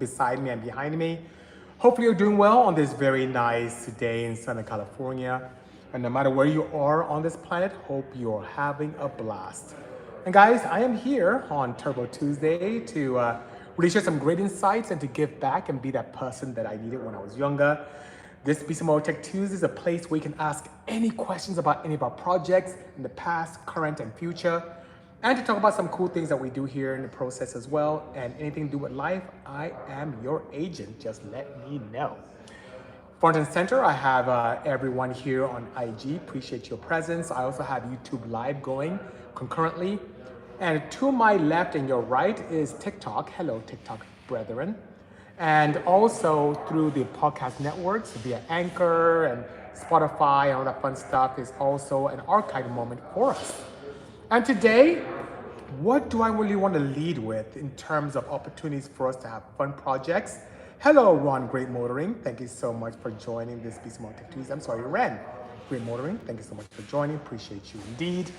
beside me and behind me. Hopefully you're doing well on this very nice day in Southern California. And no matter where you are on this planet, hope you're having a blast. And guys, I am here on Turbo Tuesday to really share some great insights and to give back and be that person that I needed when I was younger. This Bisimoto Tech Tuesday is a place where you can ask any questions about any of our projects in the past, current, and future, and to talk about some cool things that we do here in the process as well. And anything to do with life, I am your agent. Just let me know. Front and center, I have everyone here on IG. Appreciate your presence. I also have YouTube Live going concurrently. And to my left and your right is TikTok. Hello, TikTok brethren. And also through the podcast networks via Anchor and Spotify and all that fun stuff is also an archive moment for us. And today, what do I really want to lead with in terms of opportunities for us to have fun projects? Hello, Ron Great Motoring. Thank you so much for joining this Bisimoto Tech Tuesday. I'm sorry, Ren Great Motoring. Thank you so much for joining. Appreciate you indeed.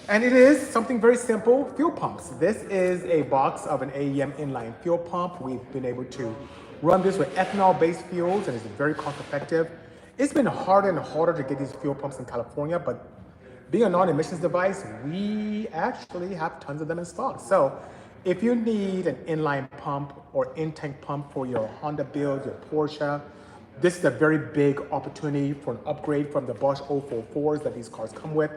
And it is something very simple, fuel pumps. This is a box of an AEM inline fuel pump. We've been able to run this with ethanol-based fuels and it's very cost effective. It's been harder and harder to get these fuel pumps in California, but being a non-emissions device, we actually have tons of them in stock. So if you need an inline pump or in-tank pump for your Honda build, your Porsche, this is a very big opportunity for an upgrade from the Bosch 044s that these cars come with.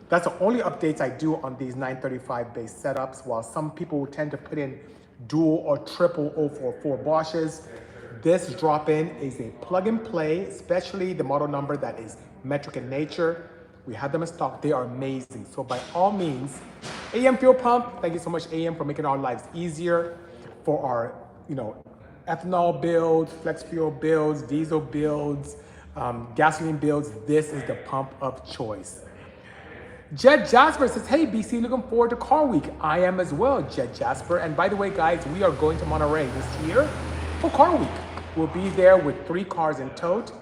That's the only updates I do on these 935 based setups, while some people tend to put in dual or triple 044 Bosches. This drop-in is a plug and play, especially the model number that is metric in nature. We have them in stock. They are amazing. So by all means, AM fuel pump, thank you so much, AM, for making our lives easier for our, ethanol builds, flex fuel builds, diesel builds, gasoline builds. This is the pump of choice. Jed Jasper says, hey, BC, looking forward to Car Week. I am as well, Jed Jasper. And by the way, guys, we are going to Monterey this year for Car Week. We'll be there with 3 cars in tote.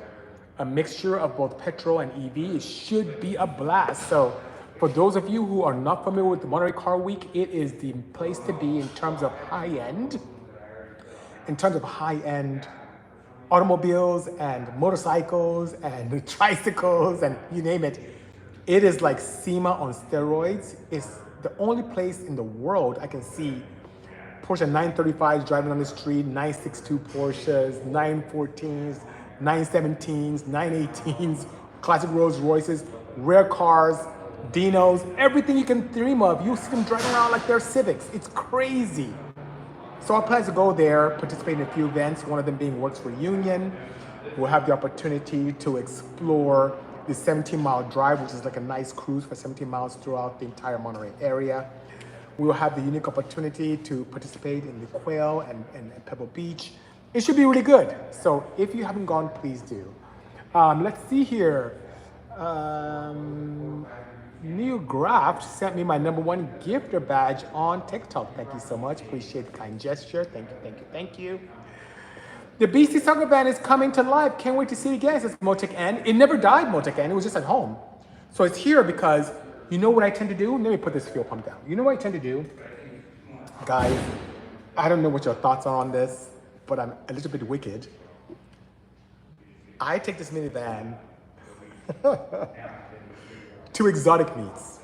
A mixture of both petrol and EV. It should be a blast. So for those of you who are not familiar with the Monterey Car Week, it is the place to be in terms of high-end automobiles and motorcycles and tricycles and you name it. It is like SEMA on steroids. It's the only place in the world I can see Porsche 935s driving on the street, 962 Porsches, 914s, 917s, 918s, classic Rolls Royces, rare cars, Dinos, everything you can dream of. You see them driving around like they're Civics. It's crazy. So our plan is to go there, participate in a few events, one of them being Works for Union. We'll have the opportunity to explore the 17-mile drive, which is like a nice cruise for 17 miles throughout the entire Monterey area. We will have the unique opportunity to participate in the Quail and Pebble Beach. It should be really good. So if you haven't gone, please do. Let's see here. Neil Graft sent me my #1 gifter badge on TikTok. Thank you so much. Appreciate the kind gesture. Thank you, thank you, thank you. The BC Soccer Band is coming to life. Can't wait to see it again. It says Motec N. It never died, Motec N. It was just at home. So it's here because you know what I tend to do? Let me put this fuel pump down. You know what I tend to do? Guys, I don't know what your thoughts are on this, but I'm a little bit wicked. I take this minivan to exotic meets.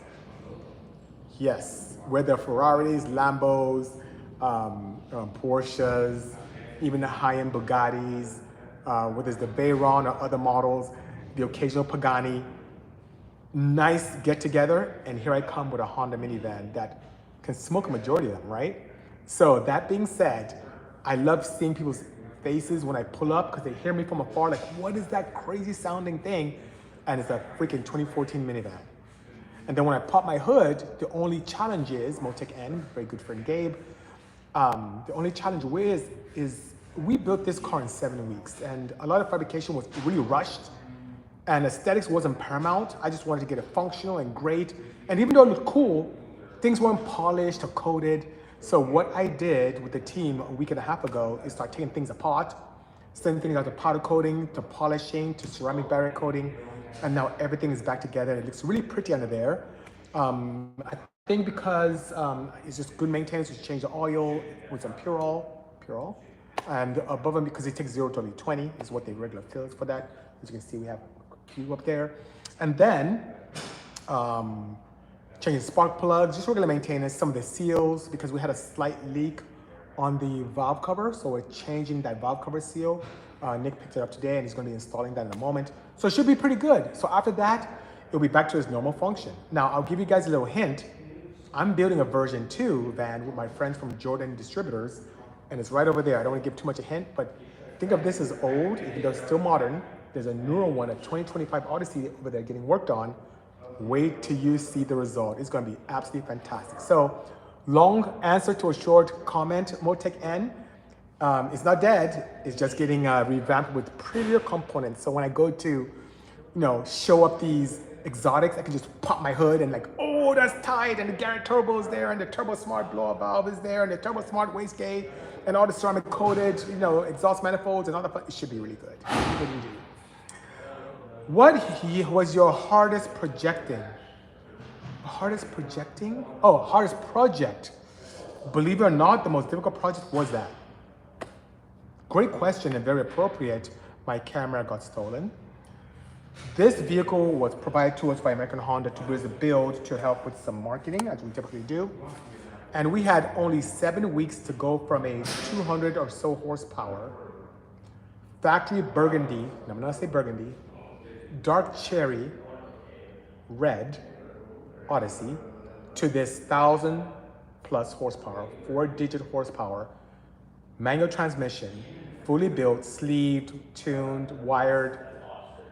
Yes, whether Ferraris, Lambos, Porsches, even the high-end Bugattis, whether it's the Veyron or other models, the occasional Pagani. Nice get-together, and here I come with a Honda minivan that can smoke a majority of them, right? So that being said, I love seeing people's faces when I pull up because they hear me from afar, like, what is that crazy sounding thing? And it's a freaking 2014 minivan. And then when I pop my hood, the only challenge is, Motec N, very good friend Gabe, the only challenge is we built this car in 7 weeks, and a lot of fabrication was really rushed, and aesthetics wasn't paramount. I just wanted to get it functional and great. And even though it looked cool, things weren't polished or coated. So what I did with the team a week and a half ago is start taking things apart, sending things out to powder coating, to polishing, to ceramic barrier coating, and now everything is back together. It looks really pretty under there. I think because it's just good maintenance, just change the oil with some Purol, And above them, because it takes 0 to 20 is what the regular fills for that. As you can see, we have a few up there. And then changing spark plugs, just regular maintenance, some of the seals, because we had a slight leak on the valve cover. So we're changing that valve cover seal. Nick picked it up today and he's gonna be installing that in a moment. So it should be pretty good. So after that, it'll be back to its normal function. Now, I'll give you guys a little hint. I'm building a version 2 van with my friends from Jordan Distributors, and it's right over there. I don't want to give too much a hint, but think of this as old, even though it's still modern. There's a newer one, a 2025 Odyssey over there getting worked on. Wait till you see the result. It's going to be absolutely fantastic. So, long answer to a short comment, Motec N. It's not dead. It's just getting revamped with prettier components. So when I go to, show up these exotics, I can just pop my hood and oh, that's tight, and the Garrett turbo is there, and the Turbo Smart blow-up valve is there, and the Turbo Smart wastegate, and all the ceramic coated, exhaust manifolds and all that. It should be really good. Good indeed. What was your hardest projecting? Hardest projecting? Oh, hardest project. Believe it or not, the most difficult project was that. Great question and very appropriate. My camera got stolen. This vehicle was provided to us by American Honda to do as a build to help with some marketing, as we typically do. And we had only 7 weeks to go from a 200 or so horsepower, factory burgundy, and I'm gonna say burgundy, dark cherry, red Odyssey, to this 1,000+ horsepower, 4-digit horsepower, manual transmission, fully built, sleeved, tuned, wired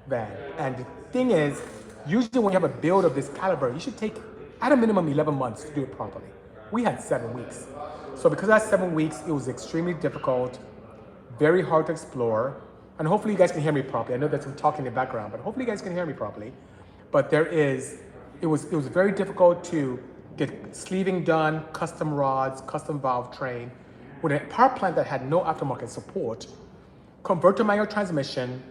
van. And the thing is, usually when you have a build of this caliber, you should take at a minimum 11 months to do it properly. We had 7 weeks. So because of that 7 weeks, it was extremely difficult, very hard to explore. And hopefully you guys can hear me properly. I know there's some talking in the background, but hopefully you guys can hear me properly. But it was very difficult to get sleeving done, custom rods, custom valve train, with a power plant that had no aftermarket support, convert to manual transmission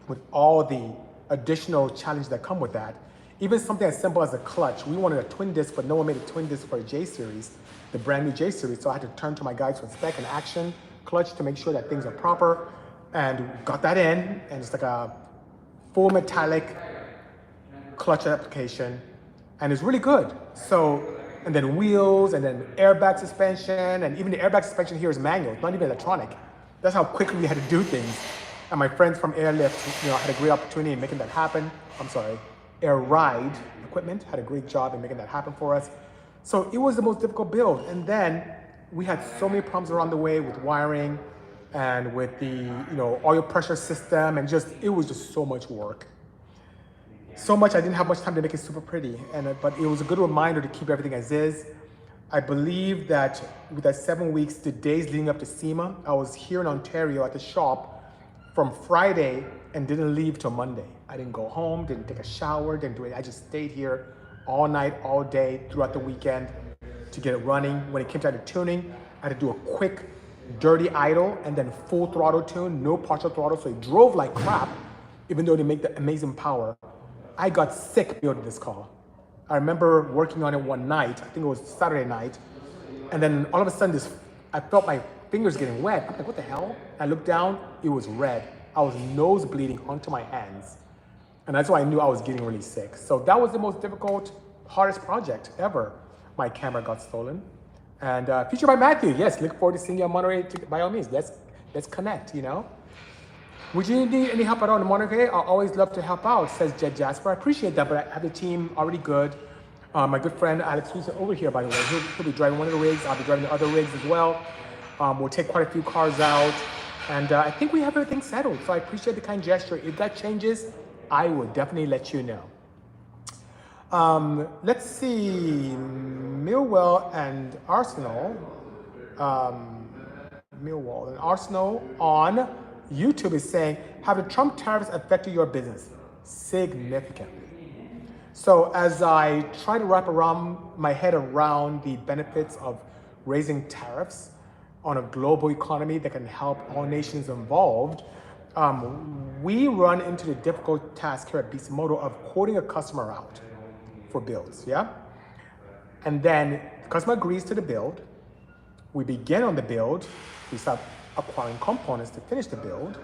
with all the additional challenges that come with that. Even something as simple as a clutch. We wanted a twin disc, but no one made a twin disc for a J series, the brand new J series. So I had to turn to my guys for spec and action clutch to make sure that things are proper, and got that in, and it's like a full metallic clutch application, and it's really good. So, and then wheels, and then airbag suspension, and even the airbag suspension here is manual, it's not even electronic. That's how quickly we had to do things. And my friends from Airlift, had a great opportunity in making that happen. Air Ride Equipment had a great job in making that happen for us. So it was the most difficult build. And then we had so many problems around the way with wiring and with the, oil pressure system, and it was just so much work. So much, I didn't have much time to make it super pretty. But it was a good reminder to keep everything as is. I believe that with that 7 weeks, the days leading up to SEMA, I was here in Ontario at the shop from Friday and didn't leave till Monday. I didn't go home, didn't take a shower, didn't do it. I just stayed here all night, all day, throughout the weekend to get it running. When it came time to tuning, I had to do a quick, dirty idle and then full throttle tune, no partial throttle. So it drove like crap, even though they make the amazing power. I got sick building this car. I remember working on it one night, I think it was Saturday night, and then all of a sudden I felt my fingers getting wet. I'm like, what the hell? I looked down, it was red. I was nose bleeding onto my hands. And that's why I knew I was getting really sick. So that was the most difficult, hardest project ever. My camera got stolen. And featured by Matthew. Yes, look forward to seeing you on Monterey, by all means. Let's connect, Would you need any help at all in Monterey? I always love to help out, says Jed Jasper. I appreciate that, but I have the team already good. My good friend Alex, who's over here, by the way, he'll be driving one of the rigs. I'll be driving the other rigs as well. We'll take quite a few cars out. And I think we have everything settled. So I appreciate the kind gesture. If that changes, I will definitely let you know. Let's see, Millwall and Arsenal. Millwall and Arsenal on YouTube is saying, have the Trump tariffs affected your business? Significantly. So as I try to wrap my head around the benefits of raising tariffs on a global economy that can help all nations involved, we run into the difficult task here at Bisimoto of quoting a customer out for builds, yeah? And then the customer agrees to the build. We begin on the build. We start acquiring components to finish the build,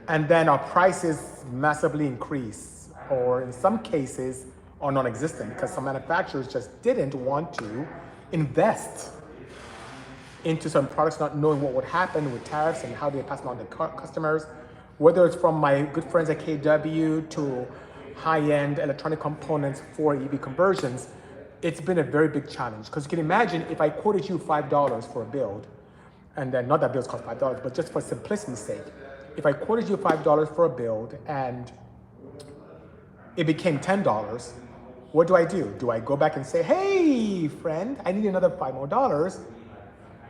and then our prices massively increase, or in some cases are non-existent because some manufacturers just didn't want to invest into some products, not knowing what would happen with tariffs and how they pass them on to customers, whether it's from my good friends at KW to high-end electronic components for EV conversions. It's been a very big challenge because you can imagine if I quoted you $5 for a build, and then not that builds cost $5, but just for simplicity's sake, if I quoted you $5 for a build and it became $10, what do? Do I go back and say, hey, friend, I need another $5 more?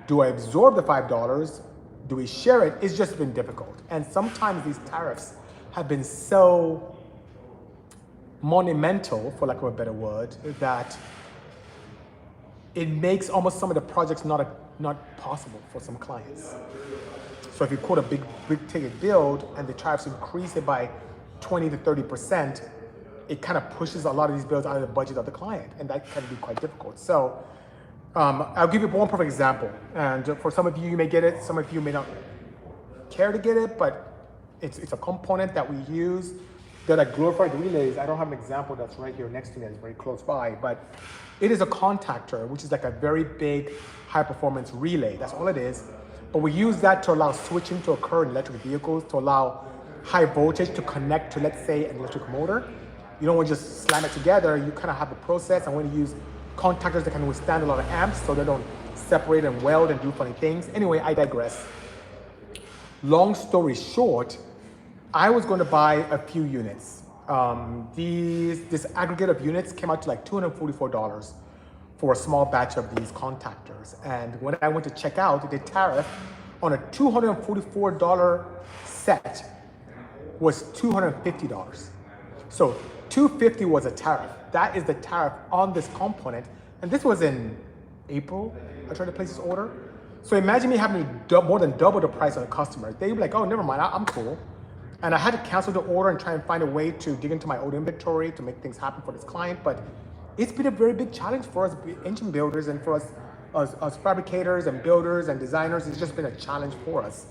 Do I absorb the $5? Do we share it? It's just been difficult. And sometimes these tariffs have been so monumental, for lack of a better word, that it makes almost some of the projects not possible for some clients. So if you quote a big ticket build and the tariffs increase it by 20 to 30%, it kind of pushes a lot of these builds out of the budget of the client, and that can be quite difficult. So I'll give you one perfect example. And for some of you, you may get it. Some of you may not care to get it, but it's a component that we use. They're like glorified relays. I don't have an example that's right here next to me. It's very close by, but it is a contactor, which is like a very big high performance relay. That's all it is. But we use that to allow switching to occur in electric vehicles, to allow high voltage to connect to, let's say, an electric motor. You don't want to just slam it together. You kind of have a process. And when you use contactors that can withstand a lot of amps so they don't separate and weld and do funny things. Anyway, I digress. Long story short, I was going to buy a few units. This aggregate of units came out to like $244 for a small batch of these contactors. And when I went to check out, the tariff on a $244 set was $250. So $250 was a tariff. That is the tariff on this component. And this was in April. I tried to place this order. So imagine me having to more than double the price on a customer. They'd be like, oh, never mind, I'm cool. And I had to cancel the order and try and find a way to dig into my old inventory to make things happen for this client. But it's been a very big challenge for us engine builders and for us fabricators and builders and designers. It's just been a challenge for us.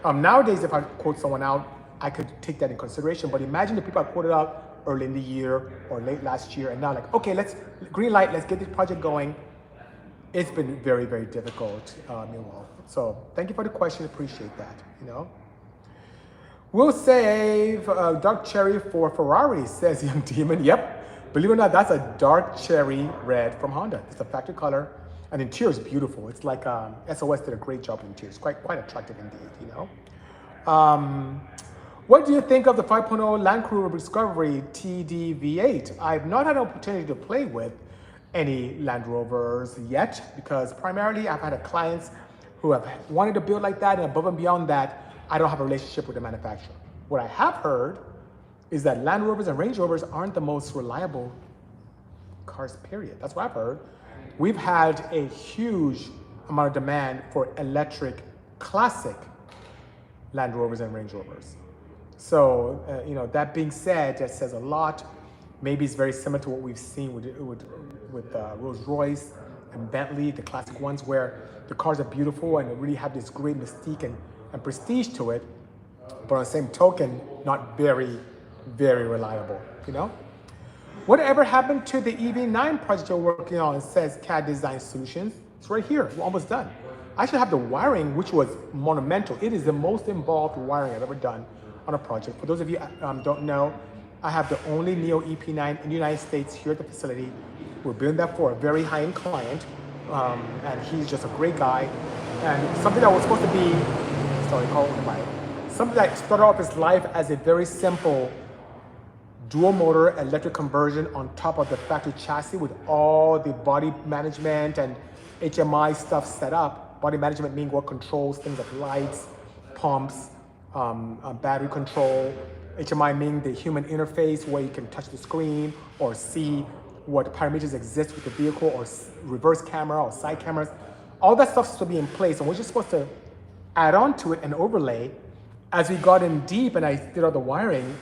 Nowadays, if I quote someone out, I could take that in consideration. But imagine the people I quoted out early in the year or late last year, and now like, okay, let's green light, let's get this project going. It's been very, very difficult, meanwhile. So thank you for the question, appreciate that, We'll save dark cherry for Ferrari, says Young Demon. Yep, believe it or not, that's a dark cherry red from Honda. It's a factory color, and the interior is beautiful. It's like SOS did a great job in the interior. It's quite attractive indeed, What do you think of the 5.0 Land Cruiser Discovery TD V8? I've not had an opportunity to play with any Land Rovers yet because primarily I've had clients who have wanted to build like that, and above and beyond that, I don't have a relationship with the manufacturer. What I have heard is that Land Rovers and Range Rovers aren't the most reliable cars, period. That's what I've heard. We've had a huge amount of demand for electric classic Land Rovers and Range Rovers. So, that being said, that says a lot. Maybe it's very similar to what we've seen with Rolls-Royce and Bentley, the classic ones, where the cars are beautiful and they really have this great mystique and prestige to it, but on the same token, not very, very reliable, Whatever happened to the EV9 project you're working on? It says CAD Design Solutions. It's right here, we're almost done. I should have the wiring, which was monumental. It is the most involved wiring I've ever done on a project. For those of you don't know, I have the only Neo EP9 in the United States here at the facility. We're building that for a very high-end client, and he's just a great guy. And something that was supposed to be, something that started off his life as a very simple dual motor electric conversion on top of the factory chassis with all the body management and HMI stuff set up. Body management meaning what controls things like lights, pumps, battery control. HMI meaning the human interface where you can touch the screen or see what parameters exist with the vehicle, or reverse camera or side cameras. All that stuff's supposed to be in place, and we're just supposed to add on to it and overlay. As we got in deep and I did all the wiring,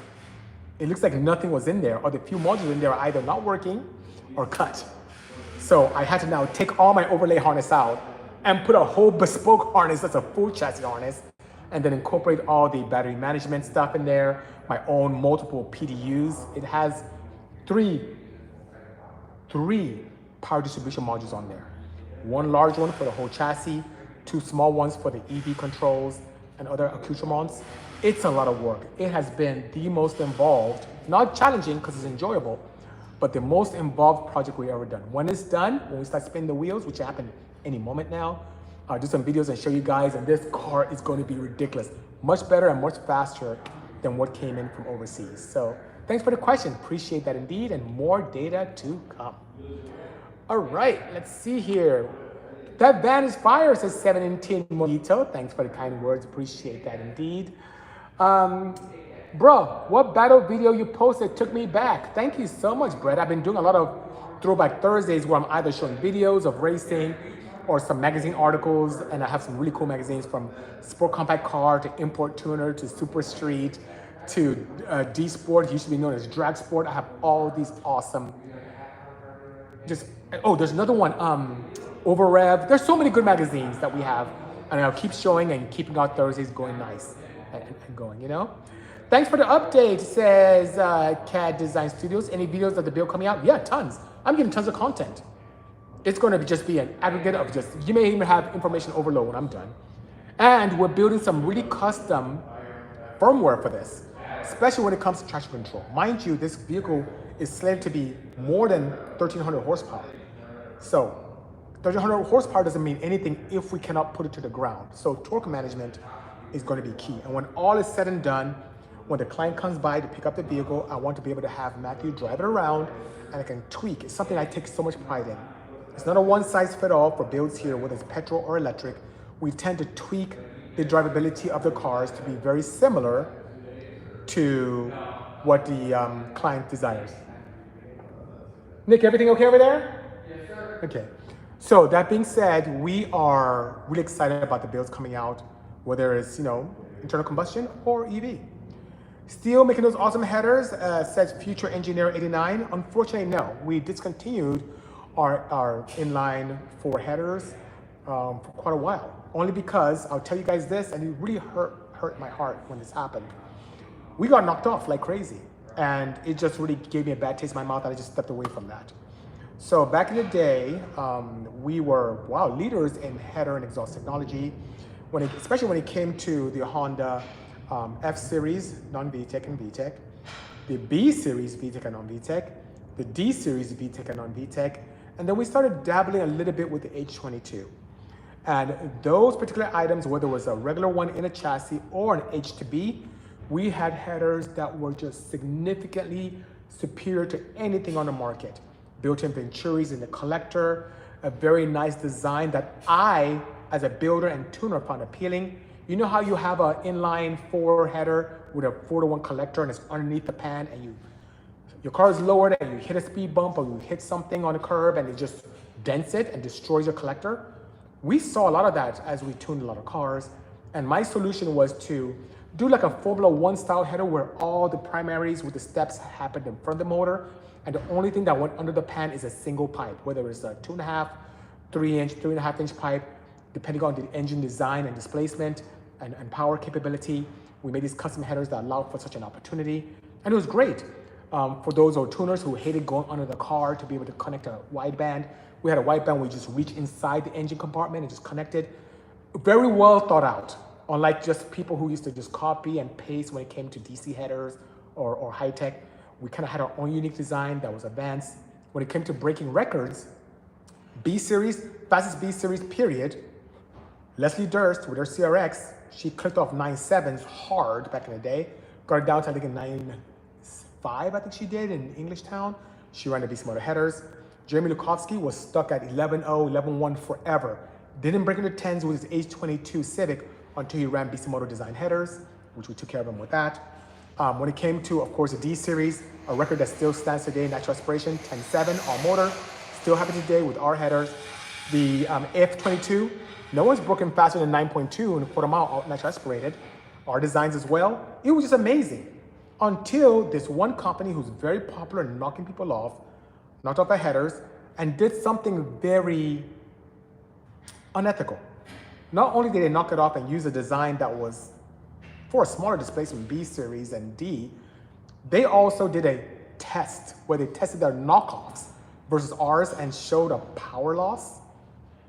it looks like nothing was in there, or the few modules in there are either not working or cut. So I had to now take all my overlay harness out and put a whole bespoke harness, that's a full chassis harness, and then incorporate all the battery management stuff in there, my own multiple PDUs. It has three power distribution modules on there. One large one for the whole chassis, two small ones for the EV controls and other accoutrements. It's a lot of work. It has been the most involved, not challenging because it's enjoyable, but the most involved project we've ever done. When it's done, when we start spinning the wheels, which happen any moment now, I'll do some videos and show you guys, and this car is going to be ridiculous. Much better and much faster than what came in from overseas. So thanks for the question. Appreciate that indeed, and more data to come. All right, let's see here. That van is fire, says 17 Mojito. Thanks for the kind words. Appreciate that indeed. Bro, what battle video you posted took me back? Thank you so much, Brett. I've been doing a lot of Throwback Thursdays where I'm either showing videos of racing or some magazine articles, and I have some really cool magazines from Sport Compact Car to Import Tuner to Super Street to D Sport, used to be known as Drag Sport. I have all these awesome, there's another one, Over Rev. There's so many good magazines that we have, and I'll keep showing and keeping our Thursdays going nice and going, you know? Thanks for the update, says CAD Design Studios. Any videos of the build coming out? Yeah, tons. I'm getting tons of content. It's going to just be an aggregate of you may even have information overload when I'm done. And we're building some really custom firmware for this, especially when it comes to traction control. Mind you, this vehicle is slated to be more than 1,300 horsepower. So 1,300 horsepower doesn't mean anything if we cannot put it to the ground. So torque management is going to be key. And when all is said and done, when the client comes by to pick up the vehicle, I want to be able to have Matthew drive it around and I can tweak. It's something I take so much pride in. It's not a one-size-fits-all for builds here, whether it's petrol or electric. We tend to tweak the drivability of the cars to be very similar to what the client desires. Nick, everything okay over there? Yes, sir. Okay. So that being said, we are really excited about the builds coming out, whether it's, internal combustion or EV. Still making those awesome headers, says Future Engineer 89. Unfortunately, no. We discontinued our inline 4 headers for quite a while. Only because, I'll tell you guys this, and it really hurt my heart when this happened. We got knocked off like crazy. And it just really gave me a bad taste in my mouth, and I just stepped away from that. So back in the day, we were, leaders in header and exhaust technology, especially when it came to the Honda F-Series, non-VTEC and VTEC, the B-Series VTEC and non-VTEC, the D-Series VTEC and non-VTEC, and then we started dabbling a little bit with the H22. And those particular items, whether it was a regular one in a chassis or an H2B, we had headers that were just significantly superior to anything on the market. Built-in Venturis in the collector, a very nice design that I, as a builder and tuner, found appealing. You know how you have an inline 4 header with a 4-to-1 collector and it's underneath the pan, and your car is lowered and you hit a speed bump or you hit something on a curb and it just dents it and destroys your collector? We saw a lot of that as we tuned a lot of cars, and my solution was to do like a Formula 1 style header where all the primaries with the steps happened in front of the motor, and the only thing that went under the pan is a single pipe, whether it's a 2.5, 3-inch, 3.5-inch pipe, depending on the engine design and displacement and power capability. We made these custom headers that allowed for such an opportunity, and it was great for those tuners who hated going under the car to be able to connect a wideband. We had a wideband where you just reach inside the engine compartment and just connect it. Very well thought out, unlike just people who used to just copy and paste when it came to DC headers or high tech. We kind of had our own unique design that was advanced. When it came to breaking records, B-Series, fastest B-Series period, Leslie Durst with her CRX, she clicked off 9.7s hard back in the day, got it down to I think a 9.5, I think she did in Englishtown. She ran the Bisimoto headers. Jeremy Lukowski was stuck at 11.0, 11.1 forever. Didn't break into 10s with his H22 Civic until he ran Bisimoto design headers, which we took care of him with that. When it came to, of course, the D-Series, a record that still stands today, natural aspiration, 10.7, all motor, still happening today with our headers. The F22, no one's broken faster than 9.2 in a quarter mile natural aspirated. Our designs as well. It was just amazing until this one company who's very popular in knocking people off, knocked off our headers and did something very unethical. Not only did they knock it off and use a design that was for a smaller displacement B series and D, they also did a test where they tested their knockoffs versus ours and showed a power loss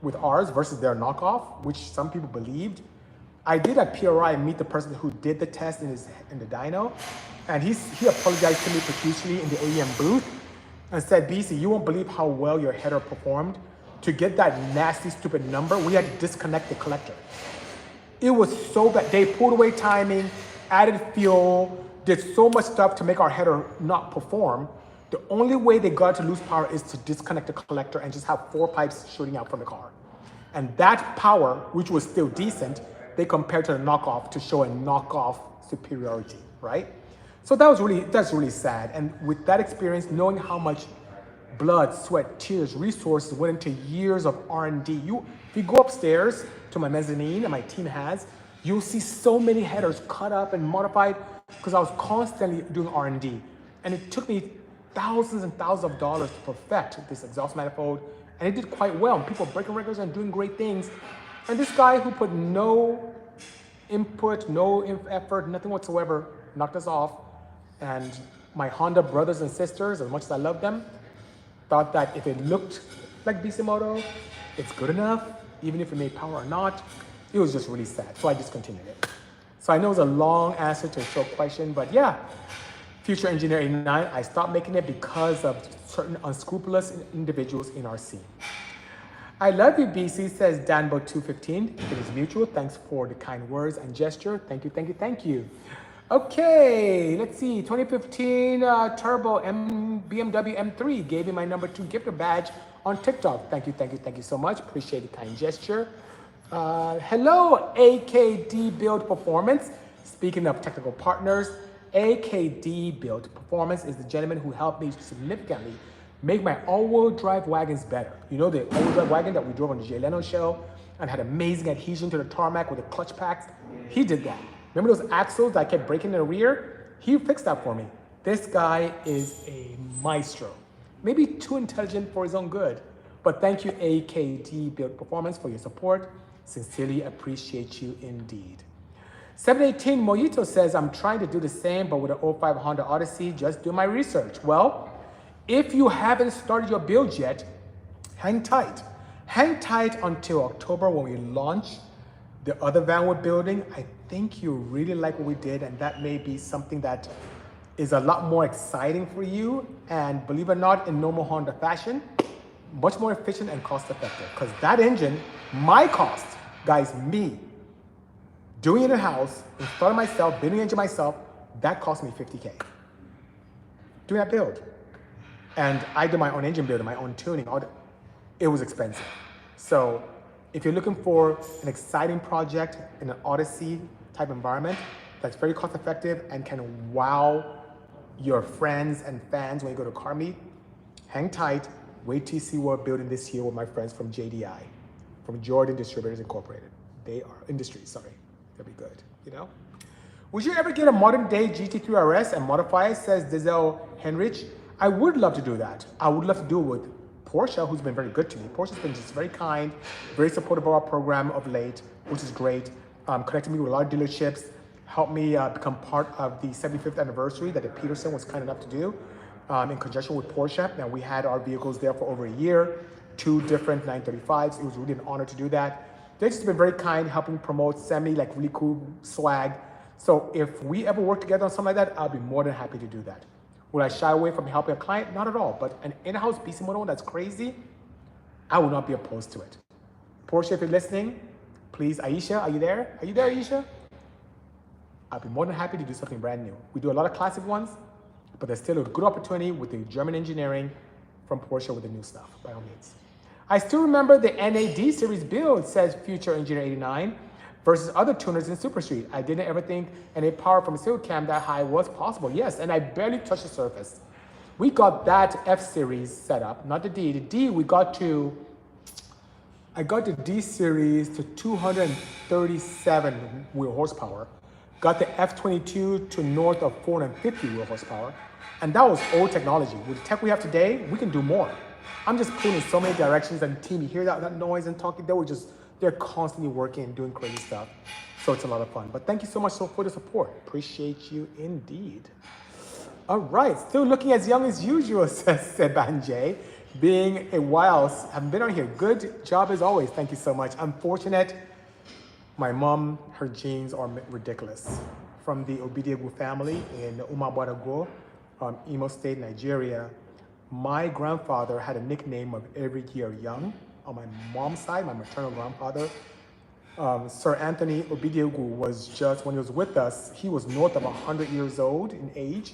with ours versus their knockoff, which some people believed. I did at PRI meet the person who did the test in the dyno, and he apologized to me profusely in the AEM booth and said, BC, you won't believe how well your header performed. To get that nasty, stupid number, we had to disconnect the collector. It was so bad. They pulled away timing, added fuel, did so much stuff to make our header not perform. The only way they got to lose power is to disconnect the collector and just have 4 pipes shooting out from the car. And that power, which was still decent, they compared to the knockoff to show a knockoff superiority, right? So that's really sad. And with that experience, knowing how much blood, sweat, tears, resources went into years of R&D. If you go upstairs to my mezzanine and my team has, you'll see so many headers cut up and modified because I was constantly doing R&D. And it took me thousands and thousands of dollars to perfect this exhaust manifold. And it did quite well. People were breaking records and doing great things. And this guy who put no input, no effort, nothing whatsoever, knocked us off. And my Honda brothers and sisters, as much as I love them, thought that if it looked like Bisimoto, it's good enough, even if it made power or not. It was just really sad, so I discontinued it. So I know it's a long answer to a short question, but yeah, Future Engineer 89, I stopped making it because of certain unscrupulous individuals in our scene. I love you, BC, says Danbo215. It is mutual. Thanks for the kind words and gesture. Thank you, thank you, thank you. Okay, let's see. 2015 Turbo BMW M3 gave me my #2 gifter badge on TikTok. Thank you, thank you, thank you so much. Appreciate the kind gesture. Hello, AKD Build Performance. Speaking of technical partners, AKD Build Performance is the gentleman who helped me significantly make my all-wheel drive wagons better. You know the all-wheel drive wagon that we drove on the Jay Leno show and had amazing adhesion to the tarmac with the clutch packs? He did that. Remember those axles that I kept breaking in the rear? He fixed that for me. This guy is a maestro. Maybe too intelligent for his own good. But thank you, AKD Build Performance, for your support. Sincerely appreciate you indeed. 718 Mojito says, I'm trying to do the same, but with an 05 Honda Odyssey, just do my research. Well, if you haven't started your build yet, hang tight. Hang tight until October when we launch the other van we're building. I think you really like what we did, and that may be something that is a lot more exciting for you. And believe it or not, in normal Honda fashion, much more efficient and cost effective. Because that engine, my cost, guys, me, doing it in-house, installing myself, building the engine myself, that cost me $50K. Doing that build. And I did my own engine build, my own tuning, it was expensive. So if you're looking for an exciting project in an Odyssey type environment that's very cost effective and can wow your friends and fans when you go to a car meet, hang tight, wait till you see what we're building this year with my friends from JDI, from Jordan Distributors Incorporated. They are Industries, sorry. They'll be good, you know? Would you ever get a modern day GT3 RS and modify it, says Dizel Henrich? I would love to do that. I would love to do it with Porsche, who's been very good to me. Porsche's been just very kind, very supportive of our program of late, which is great. Connected me with a lot of dealerships, helped me become part of the 75th anniversary that the Peterson was kind enough to do in conjunction with Porsche. Now we had our vehicles there for over a year, 2 different 935s. It was really an honor to do that. They've just been very kind, helping promote semi, like really cool swag. So if we ever work together on something like that, I'll be more than happy to do that. Would I shy away from helping a client? Not at all, but an in-house Bisimoto that's crazy, I would not be opposed to it. Porsche, if you're listening, please, Aisha, are you there? Are you there, Aisha? I'd be more than happy to do something brand new. We do a lot of classic ones, but there's still a good opportunity with the German engineering from Porsche with the new stuff, by all means. I still remember the NAD series build, says Future Engineer 89, versus other tuners in Super Street. I didn't ever think any power from a single cam that high was possible. Yes, and I barely touched the surface. We got that F series set up, not the D. The D, I got the D series to 237 wheel horsepower. Got the F22 to north of 450 wheel horsepower. And that was old technology. With the tech we have today, we can do more. I'm just pulling in so many directions, and team, you hear that noise and talking, they were just they're constantly working and doing crazy stuff. So it's a lot of fun. But thank you so much for the support. Appreciate you indeed. All right, still looking as young as usual, says Sebanjay. Being a while, haven't been on here. Good job as always. Thank you so much. Unfortunate, my mom, her genes are ridiculous. From the Obidiegwu family in Umabarago, Imo State, Nigeria. My grandfather had a nickname of every year young. On my mom's side, my maternal grandfather, Sir Anthony Obidiegwu was just, when he was with us, he was north of 100 years old in age.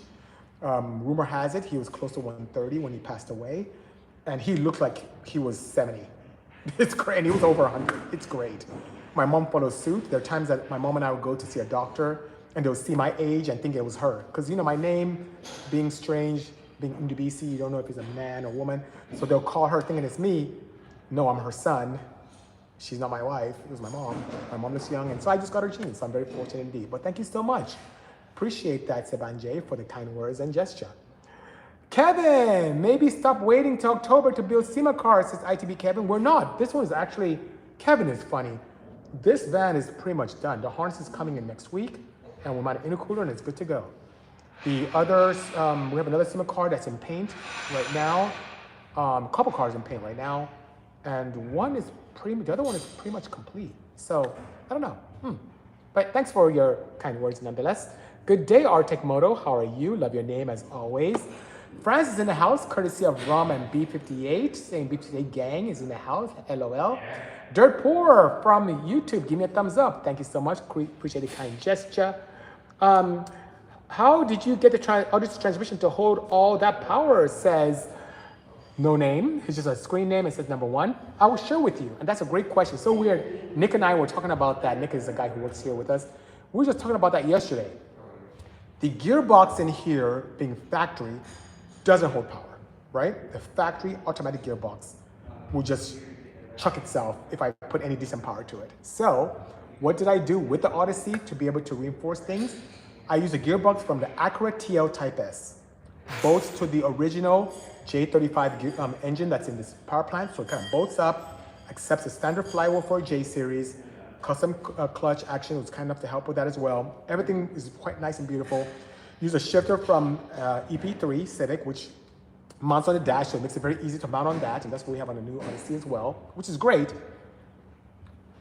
Rumor has it, he was close to 130 when he passed away. And he looked like he was 70. It's great, and he was over 100. It's great. My mom followed suit. There are times that my mom and I would go to see a doctor, and they'll see my age and think it was her. Because, you know, my name being strange, being Ndubisi, you don't know if it's a man or woman. So they'll call her thinking it's me. No, I'm her son. She's not my wife. It was my mom. My mom is young, and so I just got her genes. So I'm very fortunate indeed. But thank you so much. Appreciate that, Sebanjay, for the kind words and gesture. Kevin, maybe stop waiting till October to build SEMA cars, says ITB Kevin. We're not. This one is actually, Kevin is funny. This van is pretty much done. The harness is coming in next week, and we might have intercooler, and it's good to go. The others, we have another SEMA car that's in paint right now. A couple cars in paint right now, and the other one is pretty much complete. So I don't know. But thanks for your kind words nonetheless. Good day, Tech2sDay. How are you? Love your name as always. France is in the house, courtesy of Rom and B58, saying B58 gang is in the house, LOL. Dirt Poor from YouTube, give me a thumbs up. Thank you so much, appreciate the kind gesture. How did you get the Odyssey transmission to hold all that power, says no name. It's just a screen name, it says number 1. I will share with you, and that's a great question. So weird, Nick and I were talking about that. Nick is the guy who works here with us. We were just talking about that yesterday. The gearbox in here, being factory, doesn't hold power, right? The factory automatic gearbox will just chuck itself if I put any decent power to it. So what did I do with the Odyssey to be able to reinforce things? I used a gearbox from the Acura TL Type S, bolts to the original J35 engine that's in this power plant, so it kind of bolts up, accepts a standard flywheel for a J series, custom clutch action was kind enough to help with that as well. Everything is quite nice and beautiful. Use a shifter from EP3 Civic, which mounts on the dash, so it makes it very easy to mount on that, and that's what we have on the new Odyssey as well, which is great.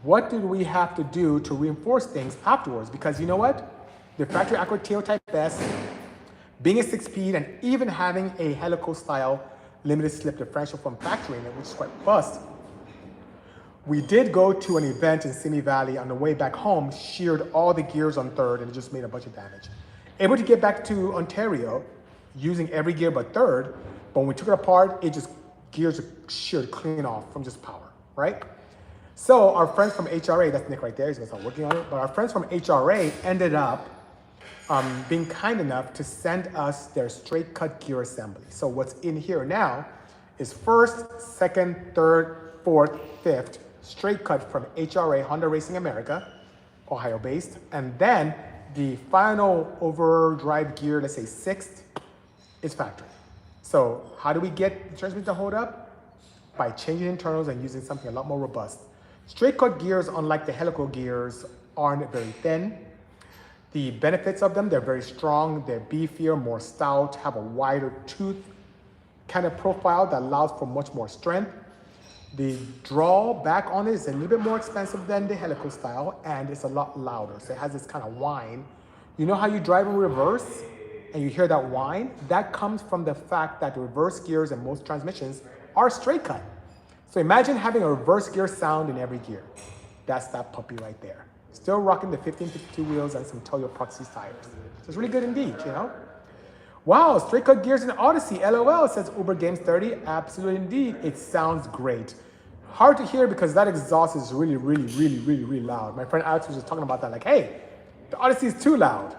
What did we have to do to reinforce things afterwards? Because you know what? The factory Acura TL Type S, being a 6-speed and even having a helical-style limited slip differential from factory in it, which is quite bust, we did go to an event in Simi Valley on the way back home, sheared all the gears on third, and it just made a bunch of damage. Able to get back to Ontario using every gear but third, but when we took it apart, gears are sheared clean off from just power, right? So our friends from HRA, that's Nick right there, he's gonna start working on it, but our friends from HRA ended up being kind enough to send us their straight cut gear assembly. So what's in here now is first, second, third, fourth, fifth, straight cut from HRA, Honda Racing America, Ohio based, and then the final overdrive gear, let's say sixth, is factory. So how do we get the transmission to hold up? By changing internals and using something a lot more robust. Straight cut gears, unlike the helical gears, aren't very thin. The benefits of them, they're very strong, they're beefier, more stout, have a wider tooth kind of profile that allows for much more strength. The drawback on it is a little bit more expensive than the helical style, and it's a lot louder. So it has this kind of whine. You know how you drive in reverse and you hear that whine? That comes from the fact that the reverse gears in most transmissions are straight cut. So imagine having a reverse gear sound in every gear. That's that puppy right there. Still rocking the 1552 wheels and some Toyo Proxys tires. So it's really good indeed, you know? Wow, straight cut gears in Odyssey, LOL, says Uber Games 30. Absolutely indeed, it sounds great. Hard to hear because that exhaust is really, really, really, really, really loud. My friend Alex was just talking about that, like, hey, the Odyssey is too loud.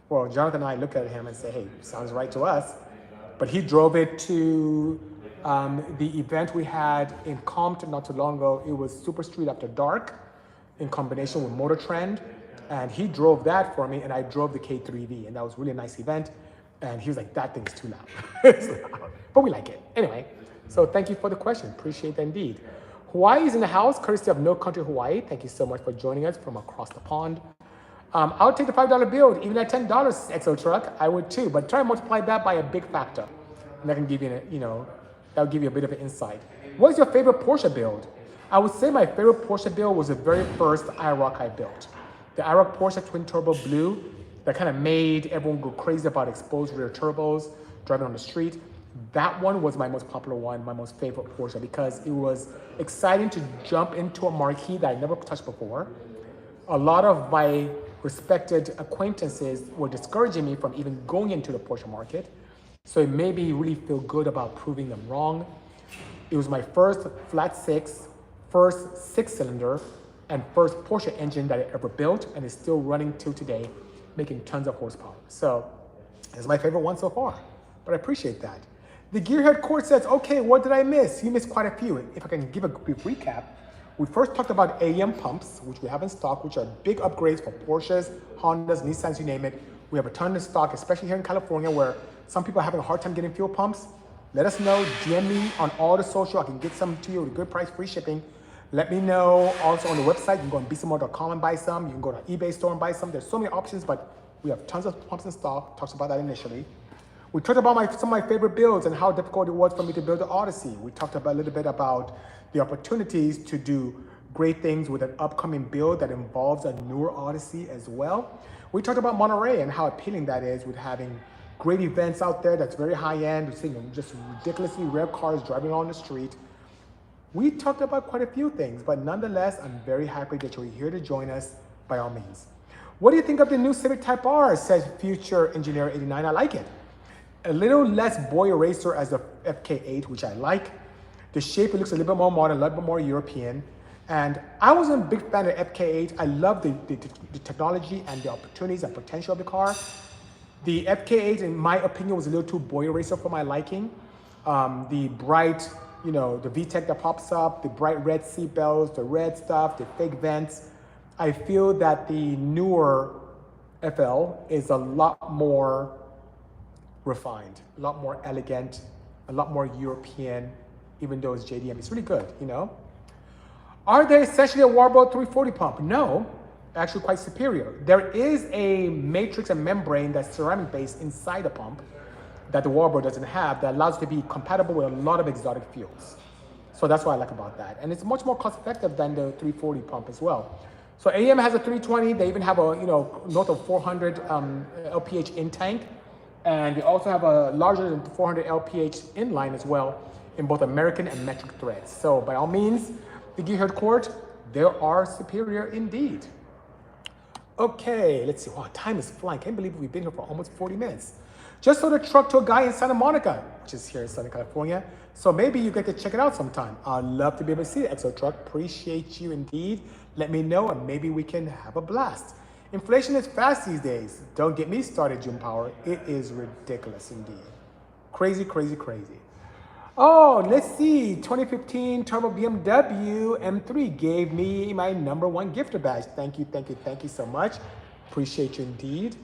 Well, Jonathan and I look at him and say, hey, sounds right to us. But he drove it to the event we had in Compton not too long ago. It was Super Street After Dark in combination with Motor Trend. And he drove that for me, and I drove the K3V, and that was really a nice event. And he was like, that thing's too loud. It's loud. But we like it. Anyway, so thank you for the question. Appreciate that indeed. Hawaii is in the house, courtesy of No Country Hawaii. Thank you so much for joining us from across the pond. I'll take the $5 bill, even at $10, XO Truck, I would too, but try to multiply that by a big factor. And that can give you, that'll give you a bit of an insight. What's your favorite Porsche build? I would say my favorite Porsche build was the very first IROC I built. The IROC Porsche Twin Turbo Blue that kind of made everyone go crazy about exposed rear turbos, driving on the street. That one was my most popular one, my most favorite Porsche, because it was exciting to jump into a marquee that I never touched before. A lot of my respected acquaintances were discouraging me from even going into the Porsche market. So it made me really feel good about proving them wrong. It was my first flat six, first six-cylinder, and first Porsche engine that I ever built, and it's still running till today, making tons of horsepower. So it's my favorite one so far, but I appreciate that. The Gearhead Court says, okay, what did I miss? You missed quite a few. If I can give a brief recap, we first talked about AEM pumps, which we have in stock, which are big upgrades for Porsches, Hondas, Nissans, you name it. We have a ton in stock, especially here in California, where some people are having a hard time getting fuel pumps. Let us know, DM me on all the social. I can get some to you at a good price, free shipping. Let me know also on the website. You can go on Bisimoto.com and buy some. You can go to eBay store and buy some. There's so many options, but we have tons of pumps in stock. Talked about that initially. We talked about some of my favorite builds and how difficult it was for me to build the Odyssey. We talked about a little bit about the opportunities to do great things with an upcoming build that involves a newer Odyssey as well. We talked about Monterey and how appealing that is with having great events out there that's very high end. We're seeing just ridiculously rare cars driving on the street. We talked about quite a few things, but nonetheless, I'm very happy that you're here to join us by all means. What do you think of the new Civic Type R, says Future Engineer 89? I like it. A little less boy eraser as the FK8, which I like. The shape, it looks a little bit more modern, a little bit more European. And I wasn't a big fan of FK8. I love the technology and the opportunities and potential of the car. The FK8, in my opinion, was a little too boy eraser for my liking. The bright, the VTEC that pops up, the bright red seat belts, the red stuff, the fake vents. I feel that the newer FL is a lot more refined, a lot more elegant, a lot more European, even though it's JDM. It's really good, Are they essentially a Warbolt 340 pump? No, actually quite superior. There is a matrix and membrane that's ceramic based inside the pump that the Warbolt doesn't have that allows it to be compatible with a lot of exotic fuels. So that's what I like about that. And it's much more cost effective than the 340 pump as well. So AEM has a 320. They even have a, north of 400 LPH in tank. And they also have a larger than 400 LPH inline as well in both American and metric threads. So by all means, the Gearhead Court, they are superior indeed. Okay, let's see. Wow, time is flying. Can't believe we've been here for almost 40 minutes. Just sold a truck to a guy in Santa Monica, which is here in Southern California. So maybe you get to check it out sometime. I'd love to be able to see the XO truck. Appreciate you indeed. Let me know and maybe we can have a blast. Inflation is fast these days. Don't get me started, June Power. It is ridiculous indeed. Crazy, crazy, crazy. Oh, let's see. 2015 Turbo BMW M3 gave me my #1 gifter badge. Thank you, thank you, thank you so much. Appreciate you indeed.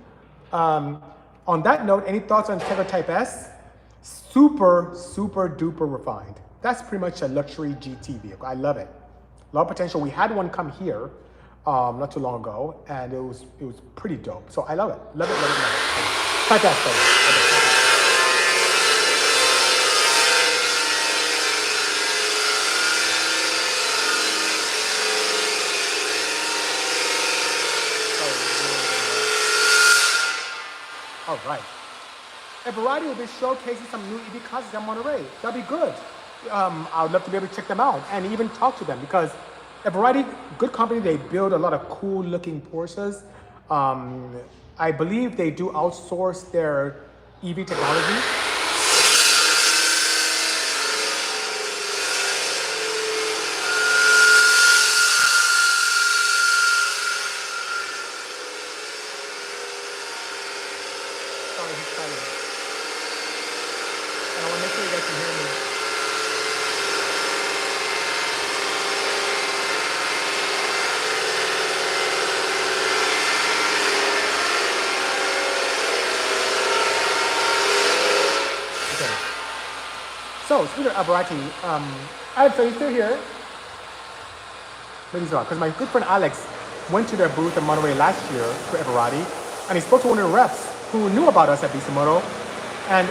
On that note, any thoughts on Tegra Type S? Super, super duper refined. That's pretty much a luxury GT vehicle. I love it. A lot of potential. We had one come here not too long ago, and it was pretty dope. So I love it. Love it, love it, love it. Type S, love it. All right. A variety will be showcasing some new EV concepts at Monterey. That'd be good. I would love to be able to check them out and even talk to them because a variety, good company, they build a lot of cool looking Porsches. I believe they do outsource their EV technology. So, speaking of Aberati, I'm still here. Ladies are, because my good friend Alex went to their booth in Monterey last year to Everati, and he spoke to one of the reps who knew about us at Bisimoto, and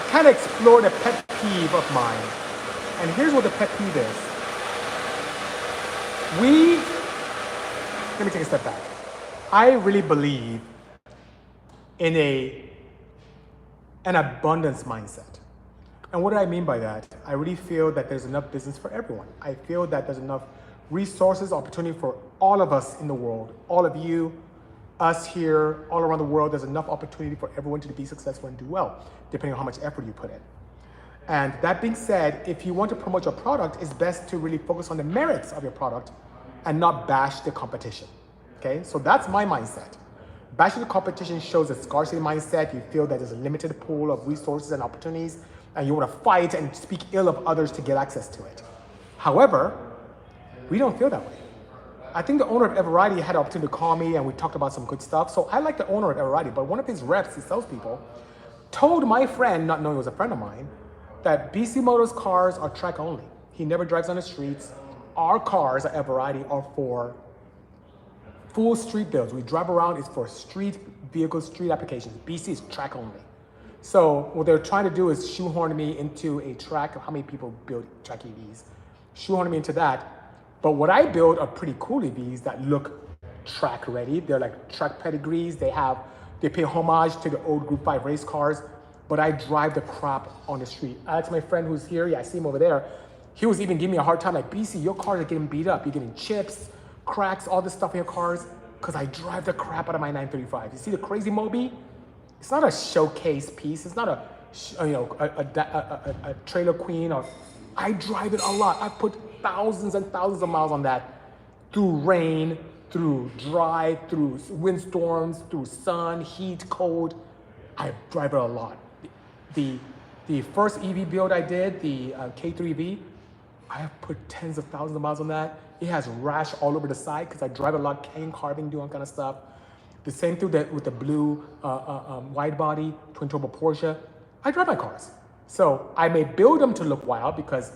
kind of explored a pet peeve of mine. And here's what the pet peeve is. Let me take a step back. I really believe in an abundance mindset. And what do I mean by that? I really feel that there's enough business for everyone. I feel that there's enough resources, opportunity for all of us in the world, all of you, us here, all around the world. There's enough opportunity for everyone to be successful and do well, depending on how much effort you put in. And that being said, if you want to promote your product, it's best to really focus on the merits of your product and not bash the competition. Okay, so that's my mindset. Bashing the competition shows a scarcity mindset. You feel that there's a limited pool of resources and opportunities, and you want to fight and speak ill of others to get access to it. However, we don't feel that way. I think the owner of Everati had the opportunity to call me, and we talked about some good stuff. So I like the owner of Everati, but one of his reps, his salespeople, told my friend, not knowing it was a friend of mine, that Bisimoto's cars are track only. He never drives on the streets. Our cars at Everati are for full street builds. We drive around, it's for street vehicles, street applications. BC is track only. So what they're trying to do is shoehorn me into a track of how many people build track EVs. Shoehorn me into that. But what I build are pretty cool EVs that look track ready. They're like track pedigrees. They pay homage to the old Group 5 race cars, but I drive the crap on the street. Alex, my friend who's here, yeah, I see him over there. He was even giving me a hard time, like, BC, your cars are getting beat up. You're getting chips, cracks, all this stuff in your cars, because I drive the crap out of my 935. You see the crazy Moby? It's not a showcase piece. It's not a trailer queen. Or I drive it a lot. I put thousands and thousands of miles on that through rain, through dry, through windstorms, through sun, heat, cold. I drive it a lot. The first EV build I did, the K3V, I have put tens of thousands of miles on that. It has rash all over the side because I drive a lot, canyon carving, doing kind of stuff. The same thing with the blue wide body, twin turbo Porsche. I drive my cars. So I may build them to look wild because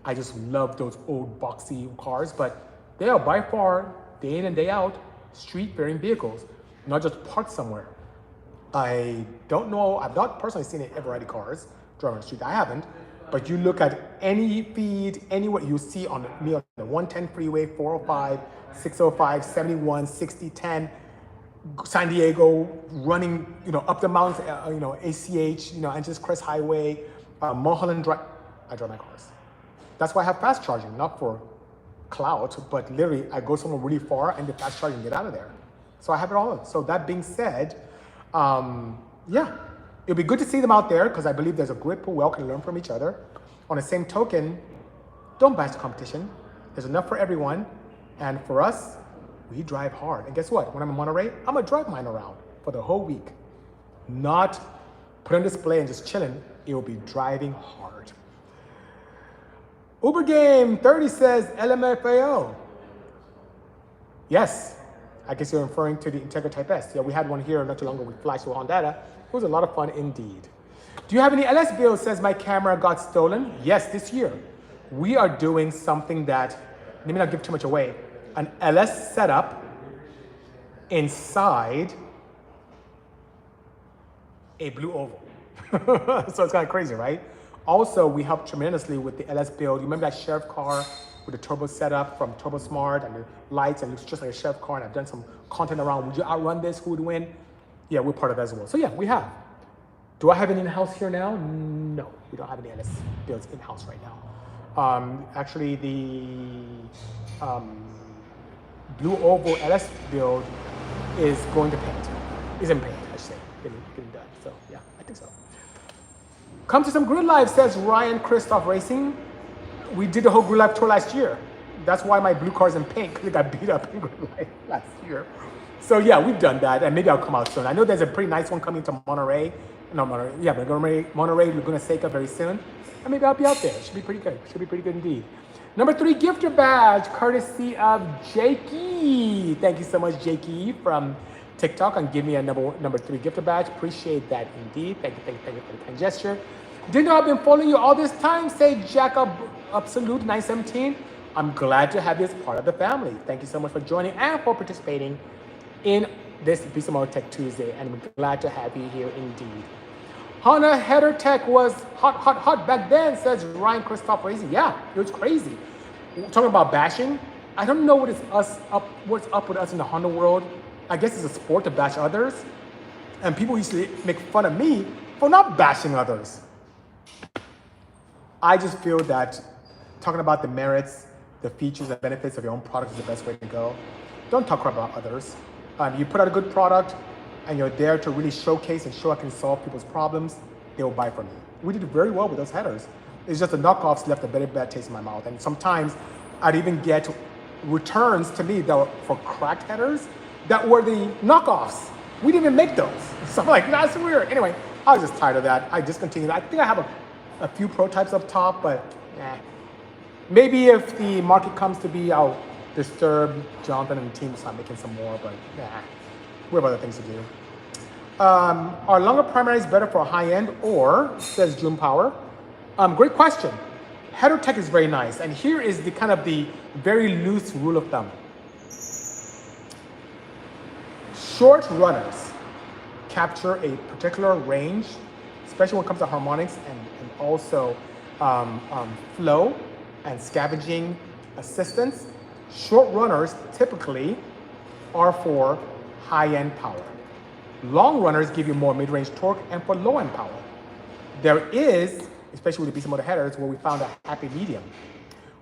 I just love those old boxy cars, but they are by far, day in and day out, street-faring vehicles, not just parked somewhere. I don't know, I've not personally seen any Everati cars driving on the street. I haven't, but you look at any feed, anywhere you see on the 110 freeway, 405, 605, 71, 60, 10, San Diego, running, up the mountains, ACH, Angeles Crest Highway, Mulholland Drive. I drive my cars. That's why I have fast charging, not for clout, but literally I go somewhere really far and the fast charging, get out of there. So I have it all. So that being said, yeah, it'll be good to see them out there because I believe there's a great pool. We all can learn from each other. On the same token, don't bash the competition. There's enough for everyone. And for us, we drive hard. And guess what? When I'm in Monterey, I'm gonna drive mine around for the whole week. Not put on display and just chilling. It will be driving hard. Uber Game 30 says LMFAO. Yes, I guess you're referring to the Integra Type S. Yeah, we had one here not too long ago with Flash on data. It was a lot of fun indeed. Do you have any LS bills? Says my camera got stolen. Yes, this year. We are doing something that, let me not give too much away, an LS setup inside a blue oval. So it's kind of crazy, right? Also, we helped tremendously with the LS build. You remember that sheriff car with the turbo setup from Turbo Smart and the lights, and it looks just like a sheriff car, and I've done some content around, would you outrun this, who would win? Yeah, we're part of that as well. So yeah, we have. Do I have any in-house here now? No, we don't have any LS builds in-house right now. Actually, the blue oval LS build is going to paint. Is in paint, I should say, getting done. So yeah, I think so. Come to some Grid Live, says Ryan Christoph Racing. We did the whole Grid Live tour last year. That's why my blue car's in pink, because it got beat up in Grid Live last year. So yeah, we've done that, and maybe I'll come out soon. I know there's a pretty nice one coming to Monterey. No, Monterey, yeah, but Monterey, Laguna Seca very soon. And maybe I'll be out there. It should be pretty good. Should be pretty good indeed. Number 3 gifter badge, courtesy of Jakey. Thank you so much, Jakey, from TikTok, and give me a number 3 gifter badge. Appreciate that indeed. Thank you for the kind gesture. Didn't know I've been following you all this time. Say Jack Absolute 917. I'm glad to have you as part of the family. Thank you so much for joining and for participating in this Bisimoto Tech Tuesday, and I'm glad to have you here indeed. Honda header tech was hot back then, says Ryan Christoph Racy. Yeah, it was crazy. Talking about bashing, I don't know what's up with us in the Honda world. I guess it's a sport to bash others, and people used to make fun of me for not bashing others. I just feel that talking about the merits, the features and benefits of your own product is the best way to go. Don't talk about others. You put out a good product and you're there to really showcase and show I can solve people's problems, they will buy from you. We did very well with those headers. It's just the knockoffs left a very bad taste in my mouth. And sometimes I'd even get returns to me that were for cracked headers that were the knockoffs. We didn't even make those. So I'm like, that's weird. Anyway, I was just tired of that. I discontinued. I think I have a few prototypes up top, but maybe if the market comes to be, I'll disturb Jonathan and the team to start making some more, but we have other things to do. Are longer primaries better for high end or, says June Power? Great question. Header tech is very nice, and here is the kind of the very loose rule of thumb. Short runners capture a particular range, especially when it comes to harmonics and also flow and scavenging assistance. Short runners typically are for high-end power. Long runners give you more mid-range torque and for low-end power. There is, especially with the Bisimoto headers, where we found a happy medium,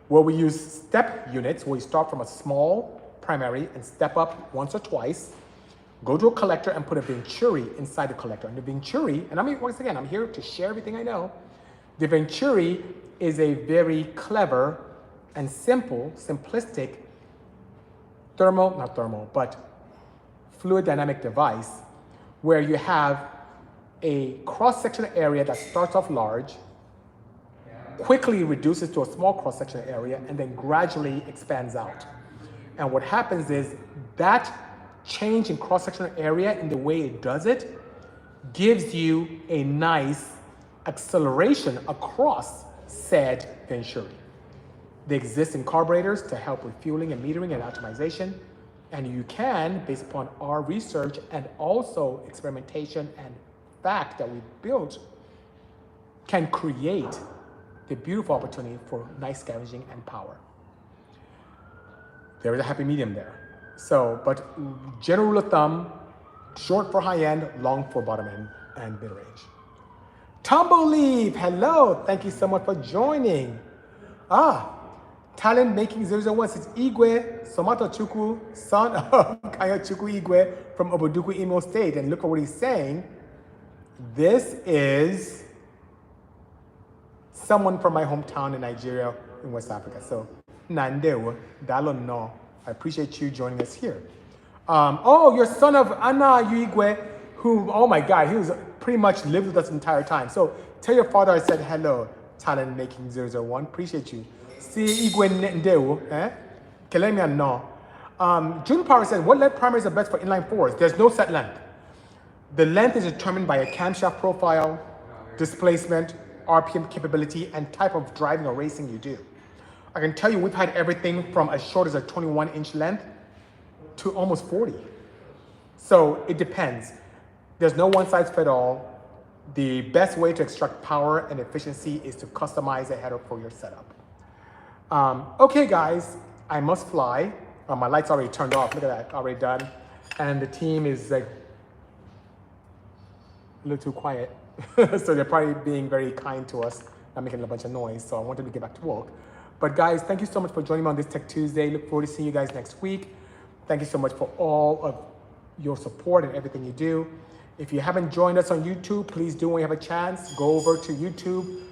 where we use step units, where we start from a small primary and step up once or twice, go to a collector and put a Venturi inside the collector. And the Venturi, and once again, I'm here to share everything I know. The Venturi is a very clever and simplistic fluid dynamic device where you have a cross-section area that starts off large, quickly reduces to a small cross-section area, and then gradually expands out. And what happens is that change in cross-sectional area in the way it does it gives you a nice acceleration across said Venturi. They exist in carburetors to help with fueling and metering and optimization. And you can, based upon our research and also experimentation and fact that we built, can create the beautiful opportunity for nice scavenging and power. There is a happy medium there. So, but general rule of thumb, short for high end, long for bottom end and mid range. Tumbleweed, hello, thank you so much for joining. Talent Making 001 says Igwe Somato Chukwu, son of Kaya Chukwu Igwe from Oboduku, Imo State. And look at what he's saying. This is someone from my hometown in Nigeria, in West Africa. So, Nandewo, Dalon no. I appreciate you joining us here. You're son of Anna Igwe, who, oh my God, he was pretty much lived with us the entire time. So tell your father I said hello, Talent Making 001. Appreciate you. See Igwe Ndeu, Kelemia no. June Power said, what length primaries are best for inline fours? There's no set length. The length is determined by a camshaft profile, displacement, RPM capability, and type of driving or racing you do. I can tell you we've had everything from as short as a 21-inch length to almost 40. So it depends. There's no one size fit all. The best way to extract power and efficiency is to customize a header for your setup. Okay guys, I must fly. My light's already turned off, look at that, already done. And the team is like a little too quiet. So they're probably being very kind to us, not making a bunch of noise. So I wanted to get back to work. But guys, thank you so much for joining me on this Tech Tuesday. Look forward to seeing you guys next week. Thank you so much for all of your support and everything you do. If you haven't joined us on YouTube, please do when you have a chance. Go over to YouTube,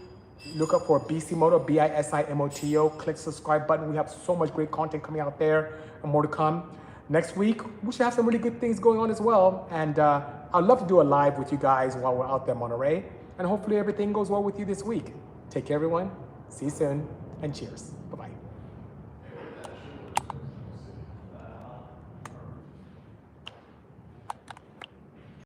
look up for Bisimoto, Bisimoto, click subscribe button. We have so much great content coming out there and more to come. Next week, we should have some really good things going on as well. And I'd love to do a live with you guys while we're out there in Monterey. And hopefully everything goes well with you this week. Take care, everyone. See you soon. And cheers. Bye-bye.